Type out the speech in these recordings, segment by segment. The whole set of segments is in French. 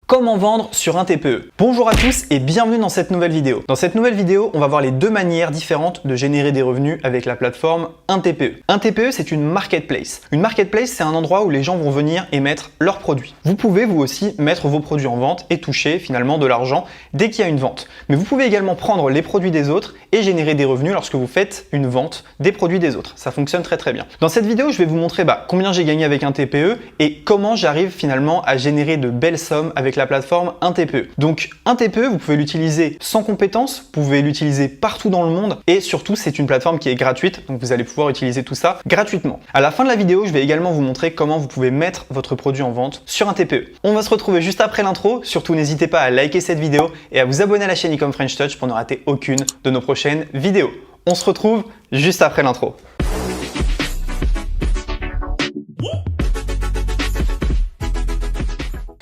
Comment vendre sur un TPE? Bonjour à tous et bienvenue dans cette nouvelle vidéo. Dans cette nouvelle vidéo, on va voir les deux manières différentes de générer des revenus avec la plateforme un TPE. Un TPE, c'est une marketplace. Une marketplace, c'est un endroit où les gens vont venir et mettre leurs produits. Vous pouvez vous aussi mettre vos produits en vente et toucher finalement de l'argent dès qu'il y a une vente. Mais vous pouvez également prendre les produits des autres et générer des revenus lorsque vous faites une vente des produits des autres. Ça fonctionne très bien. Dans cette vidéo, je vais vous montrer combien j'ai gagné avec un TPE et comment j'arrive finalement à générer de belles sommes avec la plateforme un TPE. Donc un TPE, vous pouvez l'utiliser sans compétences, vous pouvez l'utiliser partout dans le monde et surtout c'est une plateforme qui est gratuite, donc vous allez pouvoir utiliser tout ça gratuitement. À la fin de la vidéo, je vais également vous montrer comment vous pouvez mettre votre produit en vente sur un TPE. On va se retrouver juste après l'intro, surtout n'hésitez pas à liker cette vidéo et à vous abonner à la chaîne Ecom French Touch pour ne rater aucune de nos prochaines vidéos. On se retrouve juste après l'intro.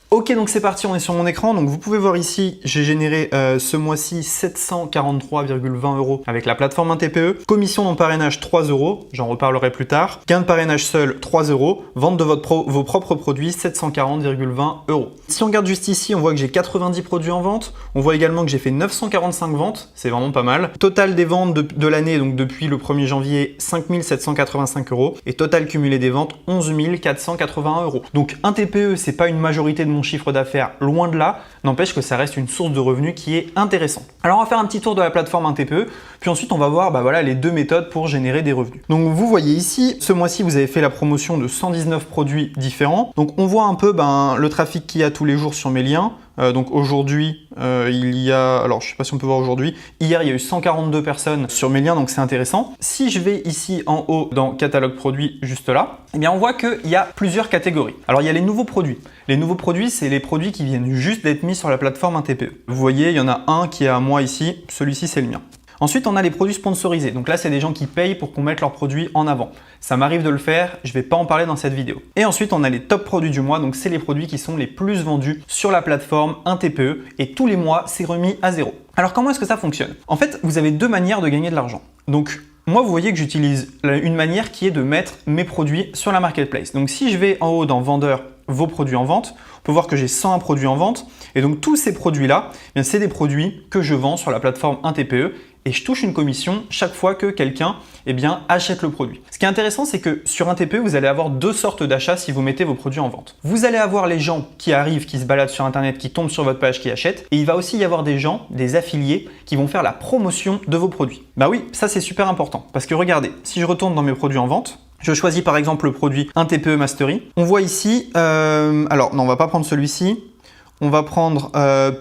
Ok, donc c'est parti, on est sur mon écran. Donc vous pouvez voir ici, j'ai généré ce mois-ci 743,20 € avec la plateforme un TPE. Commission dans parrainage 3 €, j'en reparlerai plus tard. Gain de parrainage seul 3 €. Vente de vos propres produits 740,20 €. Si on regarde juste ici, on voit que j'ai 90 produits en vente. On voit également que j'ai fait 945 ventes, c'est vraiment pas mal. Total des ventes de l'année, donc depuis le 1er janvier, 5 785 €. Et total cumulé des ventes, 11 481 €. Donc un TPE, c'est pas une majorité de mon chiffre d'affaires, loin de là, n'empêche que ça reste une source de revenus qui est intéressante. Alors on va faire un petit tour de la plateforme un TPE, puis ensuite on va voir les deux méthodes pour générer des revenus. Donc vous voyez ici, ce mois-ci vous avez fait la promotion de 119 produits différents. Donc on voit un peu le trafic qu'il y a tous les jours sur mes liens. Donc aujourd'hui, il y a, alors je sais pas si on peut voir aujourd'hui, hier il y a eu 142 personnes sur mes liens, donc c'est intéressant. Si je vais ici en haut dans catalogue produits, juste là, eh bien on voit qu'il y a plusieurs catégories. Alors il y a les nouveaux produits. Les nouveaux produits, c'est les produits qui viennent juste d'être mis sur la plateforme un TPE. Vous voyez, il y en a un qui est à moi ici, celui-ci c'est le mien. Ensuite, on a les produits sponsorisés. Donc là, c'est des gens qui payent pour qu'on mette leurs produits en avant. Ça m'arrive de le faire, je ne vais pas en parler dans cette vidéo. Et ensuite, on a les top produits du mois. Donc c'est les produits qui sont les plus vendus sur la plateforme un TPE. Et tous les mois, c'est remis à zéro. Alors comment est-ce que ça fonctionne? En fait, vous avez deux manières de gagner de l'argent. Donc moi, vous voyez que j'utilise une manière qui est de mettre mes produits sur la marketplace. Donc si je vais en haut dans vendeur, vos produits en vente, on peut voir que j'ai 101 produits en vente. Et donc tous ces produits-là, c'est des produits que je vends sur la plateforme un TPE. Et je touche une commission chaque fois que quelqu'un achète le produit. Ce qui est intéressant, c'est que sur un TPE, vous allez avoir deux sortes d'achats si vous mettez vos produits en vente. Vous allez avoir les gens qui arrivent, qui se baladent sur Internet, qui tombent sur votre page, qui achètent. Et il va aussi y avoir des gens, des affiliés, qui vont faire la promotion de vos produits. Bah oui, ça c'est super important. Parce que regardez, si je retourne dans mes produits en vente, je choisis par exemple le produit un TPE Mastery. On voit ici, alors non, on va pas prendre celui-ci. On va prendre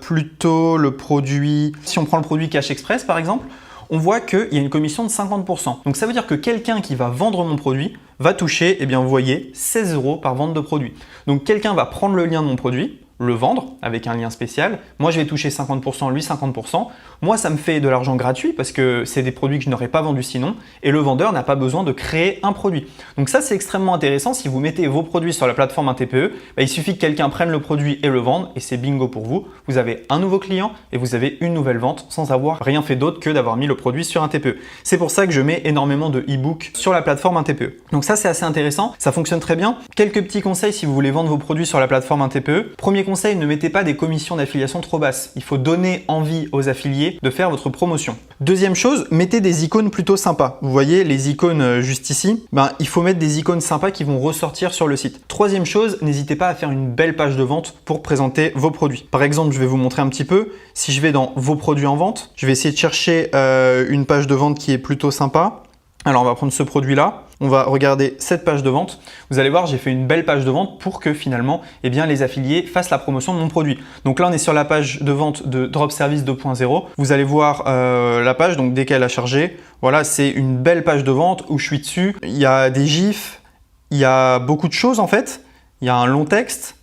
plutôt le produit, si on prend le produit Cash Express par exemple, on voit qu'il y a une commission de 50%. Donc ça veut dire que quelqu'un qui va vendre mon produit va toucher, vous voyez, 16 € par vente de produit. Donc quelqu'un va prendre le lien de mon produit, le vendre avec un lien spécial. Moi, je vais toucher 50%, lui 50%. Moi, ça me fait de l'argent gratuit parce que c'est des produits que je n'aurais pas vendus sinon. Et le vendeur n'a pas besoin de créer un produit. Donc ça, c'est extrêmement intéressant. Si vous mettez vos produits sur la plateforme un TPE, il suffit que quelqu'un prenne le produit et le vende et c'est bingo pour vous. Vous avez un nouveau client et vous avez une nouvelle vente sans avoir rien fait d'autre que d'avoir mis le produit sur un TPE. C'est pour ça que je mets énormément de e-books sur la plateforme un TPE. Donc ça, c'est assez intéressant. Ça fonctionne très bien. Quelques petits conseils si vous voulez vendre vos produits sur la plateforme un TPE. Premier conseil, ne mettez pas des commissions d'affiliation trop basses. Il faut donner envie aux affiliés de faire votre promotion. Deuxième chose, mettez des icônes plutôt sympas. Vous voyez les icônes juste ici, il faut mettre des icônes sympas qui vont ressortir sur le site. Troisième chose, n'hésitez pas à faire une belle page de vente pour présenter vos produits. Par exemple, je vais vous montrer un petit peu. Si je vais dans vos produits en vente, je vais essayer de chercher une page de vente qui est plutôt sympa. Alors, on va prendre ce produit-là. On va regarder cette page de vente. Vous allez voir, j'ai fait une belle page de vente pour que finalement, les affiliés fassent la promotion de mon produit. Donc là, on est sur la page de vente de Drop Service 2.0. Vous allez voir la page, donc dès qu'elle a chargé, voilà, c'est une belle page de vente où je suis dessus. Il y a des gifs, il y a beaucoup de choses en fait. Il y a un long texte.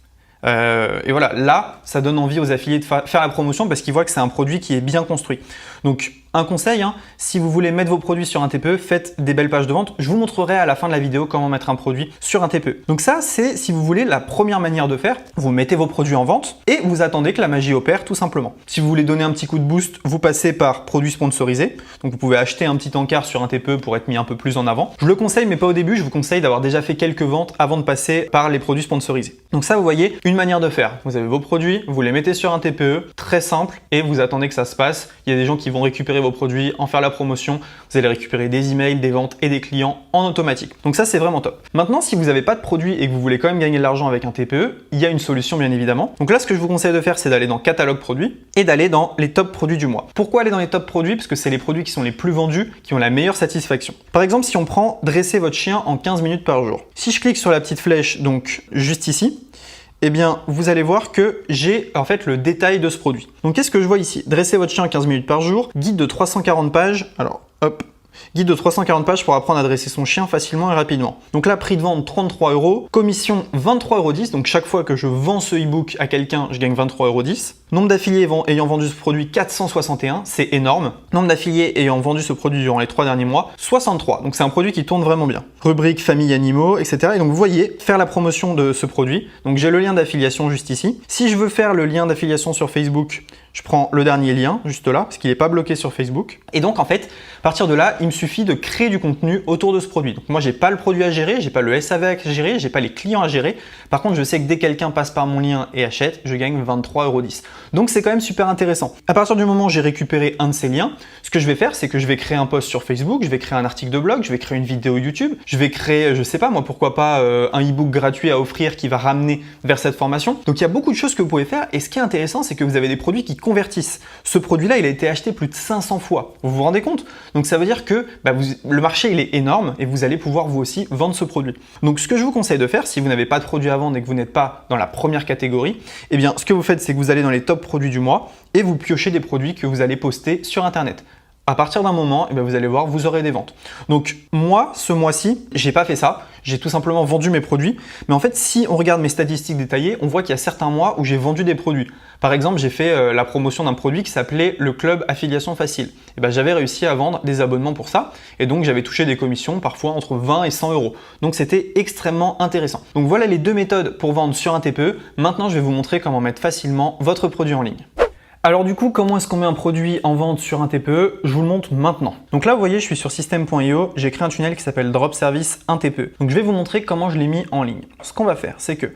Et voilà, là, ça donne envie aux affiliés de faire la promotion parce qu'ils voient que c'est un produit qui est bien construit. Donc, Un conseil, hein, si vous voulez mettre vos produits sur un TPE, faites des belles pages de vente. Je vous montrerai à la fin de la vidéo comment mettre un produit sur un TPE. Donc ça, c'est si vous voulez la première manière de faire. Vous mettez vos produits en vente et vous attendez que la magie opère tout simplement. Si vous voulez donner un petit coup de boost, vous passez par produits sponsorisés. Donc vous pouvez acheter un petit encart sur un TPE pour être mis un peu plus en avant. Je le conseille, mais pas au début. Je vous conseille d'avoir déjà fait quelques ventes avant de passer par les produits sponsorisés. Donc ça, vous voyez, une manière de faire. Vous avez vos produits, vous les mettez sur un TPE, très simple, et vous attendez que ça se passe. Il y a des gens qui vont récupérer vos produits, en faire la promotion. Vous allez récupérer des emails, des ventes et des clients en automatique. Donc ça, c'est vraiment top. Maintenant, si vous n'avez pas de produit et que vous voulez quand même gagner de l'argent avec un TPE, il y a une solution bien évidemment. Donc là, ce que je vous conseille de faire, c'est d'aller dans catalogue produits et d'aller dans les top produits du mois. Pourquoi aller dans les top produits? Parce que c'est les produits qui sont les plus vendus, qui ont la meilleure satisfaction. Par exemple, si on prend dresser votre chien en 15 minutes par jour. Si je clique sur la petite flèche, donc juste ici, eh bien, vous allez voir que j'ai en fait le détail de ce produit. Donc, qu'est-ce que je vois ici? Dresser votre chien en 15 minutes par jour, guide de 340 pages. Alors, hop, guide de 340 pages pour apprendre à dresser son chien facilement et rapidement. Donc là, prix de vente 33 €, commission 23,10 €. Donc chaque fois que je vends ce e-book à quelqu'un, je gagne 23,10 €. Nombre d'affiliés ayant vendu ce produit, 461, c'est énorme. Nombre d'affiliés ayant vendu ce produit durant les 3 derniers mois, 63. Donc c'est un produit qui tourne vraiment bien. Rubrique famille animaux, etc. Et donc vous voyez, faire la promotion de ce produit. Donc j'ai le lien d'affiliation juste ici. Si je veux faire le lien d'affiliation sur Facebook, je prends le dernier lien juste là, parce qu'il n'est pas bloqué sur Facebook. Et donc en fait, à partir de là, il me suffit de créer du contenu autour de ce produit. Donc moi, j'ai pas le produit à gérer, j'ai pas le SAV à gérer, j'ai pas les clients à gérer. Par contre, je sais que dès que quelqu'un passe par mon lien et achète, je gagne 23,10 €. Donc c'est quand même super intéressant. À partir du moment où j'ai récupéré un de ces liens, ce que je vais faire, c'est que je vais créer un post sur Facebook, je vais créer un article de blog, je vais créer une vidéo YouTube, je vais créer, je sais pas moi, pourquoi pas un e-book gratuit à offrir qui va ramener vers cette formation. Donc il y a beaucoup de choses que vous pouvez faire. Et ce qui est intéressant, c'est que vous avez des produits qui convertissent. Ce produit-là, il a été acheté plus de 500 fois. Vous vous rendez compte? Donc ça veut dire que le marché, il est énorme et vous allez pouvoir vous aussi vendre ce produit. Donc ce que je vous conseille de faire, si vous n'avez pas de produit à vendre et que vous n'êtes pas dans la première catégorie, eh bien ce que vous faites, c'est que vous allez dans les top produits du mois et vous piochez des produits que vous allez poster sur Internet. À partir d'un moment, eh bien, vous allez voir, vous aurez des ventes. Donc moi, ce mois-ci, j'ai pas fait ça. J'ai tout simplement vendu mes produits. Mais en fait, si on regarde mes statistiques détaillées, on voit qu'il y a certains mois où j'ai vendu des produits. Par exemple, j'ai fait la promotion d'un produit qui s'appelait le Club Affiliation Facile. Et ben, j'avais réussi à vendre des abonnements pour ça. Et donc, j'avais touché des commissions parfois entre 20 et 100 €. Donc, c'était extrêmement intéressant. Donc, voilà les deux méthodes pour vendre sur un TPE. Maintenant, je vais vous montrer comment mettre facilement votre produit en ligne. Alors du coup, comment est-ce qu'on met un produit en vente sur un TPE? Je vous le montre maintenant. Donc là, vous voyez, je suis sur system.io, j'ai créé un tunnel qui s'appelle Drop Service 1 TPE. Donc je vais vous montrer comment je l'ai mis en ligne. Ce qu'on va faire, c'est que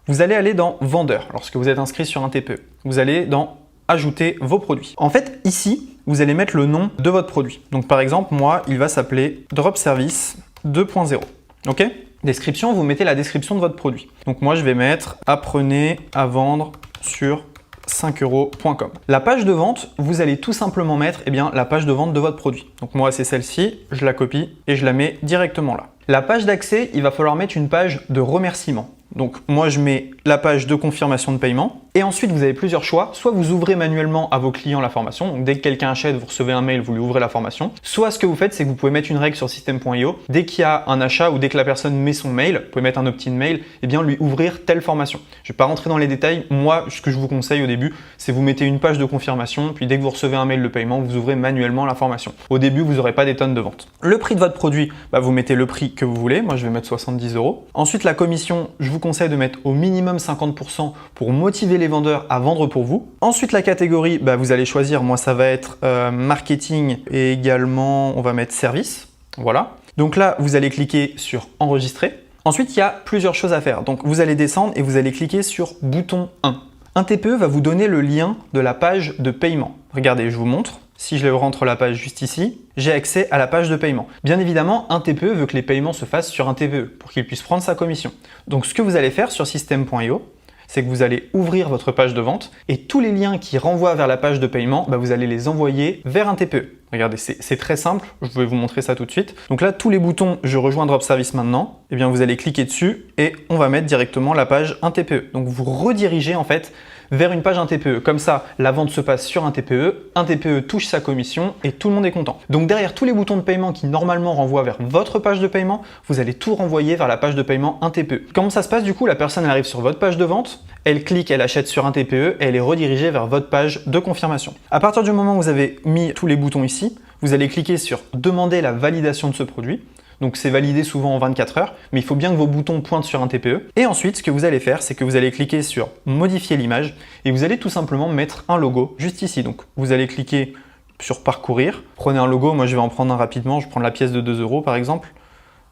vous allez aller dans Vendeur lorsque vous êtes inscrit sur un TPE. Vous allez dans Ajouter vos produits. En fait, ici, vous allez mettre le nom de votre produit. Donc par exemple, moi, il va s'appeler Drop Service 2.0. Ok? Description, vous mettez la description de votre produit. Donc moi, je vais mettre Apprenez à vendre sur 5euros.com. La page de vente, vous allez tout simplement mettre la page de vente de votre produit. Donc moi, c'est celle-ci, je la copie et je la mets directement là. La page d'accès, il va falloir mettre une page de remerciement. Donc moi, je mets la page de confirmation de paiement et ensuite, vous avez plusieurs choix. Soit vous ouvrez manuellement à vos clients la formation. Donc dès que quelqu'un achète, vous recevez un mail, vous lui ouvrez la formation. Soit ce que vous faites, c'est que vous pouvez mettre une règle sur system.io. Dès qu'il y a un achat ou dès que la personne met son mail, vous pouvez mettre un opt-in mail, et bien lui ouvrir telle formation. Je ne vais pas rentrer dans les détails. Moi, ce que je vous conseille au début, c'est vous mettez une page de confirmation, puis dès que vous recevez un mail de paiement, vous ouvrez manuellement la formation. Au début, vous n'aurez pas des tonnes de ventes. Le prix de votre produit, vous mettez le prix que vous voulez. Moi, je vais mettre 70 €. Ensuite, la commission, je vous conseille de mettre au minimum 50% pour motiver les vendeurs à vendre pour vous. Ensuite, la catégorie, vous allez choisir. Moi, ça va être marketing et également, on va mettre service. Voilà. Donc là, vous allez cliquer sur enregistrer. Ensuite, il y a plusieurs choses à faire. Donc, vous allez descendre et vous allez cliquer sur bouton 1. Un TPE va vous donner le lien de la page de paiement. Regardez, je vous montre. Si je rentre la page juste ici, j'ai accès à la page de paiement. Bien évidemment, un TPE veut que les paiements se fassent sur un TPE pour qu'il puisse prendre sa commission. Donc, ce que vous allez faire sur system.io, c'est que vous allez ouvrir votre page de vente et tous les liens qui renvoient vers la page de paiement, vous allez les envoyer vers un TPE. Regardez, c'est très simple, je vais vous montrer ça tout de suite. Donc là, tous les boutons « Je rejoins Drop Service maintenant », vous allez cliquer dessus et on va mettre directement la page un TPE. Donc vous redirigez en fait vers une page un TPE. Comme ça, la vente se passe sur un TPE touche sa commission et tout le monde est content. Donc derrière tous les boutons de paiement qui normalement renvoient vers votre page de paiement, vous allez tout renvoyer vers la page de paiement un TPE. Comment ça se passe du coup? La personne elle arrive sur votre page de vente, elle clique, elle achète sur un TPE et elle est redirigée vers votre page de confirmation. À partir du moment où vous avez mis tous les boutons ici, vous allez cliquer sur « Demander la validation de ce produit ». Donc c'est validé souvent en 24 heures, mais il faut bien que vos boutons pointent sur un TPE. Et ensuite, ce que vous allez faire, c'est que vous allez cliquer sur « Modifier l'image » et vous allez tout simplement mettre un logo juste ici. Donc vous allez cliquer sur « Parcourir ». Prenez un logo, moi je vais en prendre un rapidement, je prends la pièce de 2 € par exemple.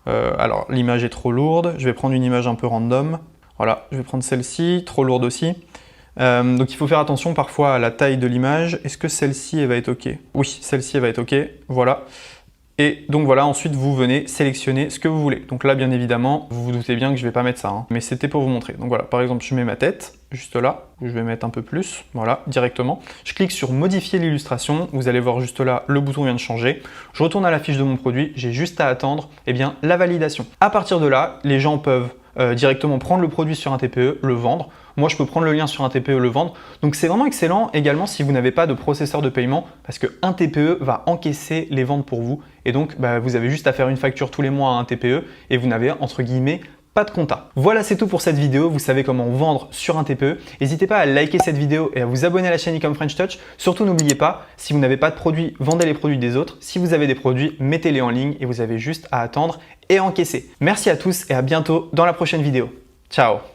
Alors l'image est trop lourde, je vais prendre une image un peu random. Voilà, je vais prendre celle-ci, trop lourde aussi. Donc il faut faire attention parfois à la taille de l'image. Est-ce que celle-ci elle va être OK? Oui, celle-ci elle va être OK, voilà. Et donc voilà, ensuite vous venez sélectionner ce que vous voulez. Donc là bien évidemment, vous vous doutez bien que je ne vais pas mettre ça, hein, mais c'était pour vous montrer. Donc voilà, par exemple je mets ma tête, juste là, où je vais mettre un peu plus, voilà, directement. Je clique sur modifier l'illustration, vous allez voir juste là, le bouton vient de changer. Je retourne à la fiche de mon produit, j'ai juste à attendre la validation. À partir de là, les gens peuvent directement prendre le produit sur un TPE, le vendre. Moi, je peux prendre le lien sur un TPE, le vendre. Donc, c'est vraiment excellent également si vous n'avez pas de processeur de paiement parce qu'un TPE va encaisser les ventes pour vous. Et donc, vous avez juste à faire une facture tous les mois à un TPE et vous n'avez entre guillemets pas de compta. Voilà, c'est tout pour cette vidéo. Vous savez comment vendre sur un TPE. N'hésitez pas à liker cette vidéo et à vous abonner à la chaîne Ecom French Touch. Surtout, n'oubliez pas, si vous n'avez pas de produits, vendez les produits des autres. Si vous avez des produits, mettez-les en ligne et vous avez juste à attendre et encaisser. Merci à tous et à bientôt dans la prochaine vidéo. Ciao!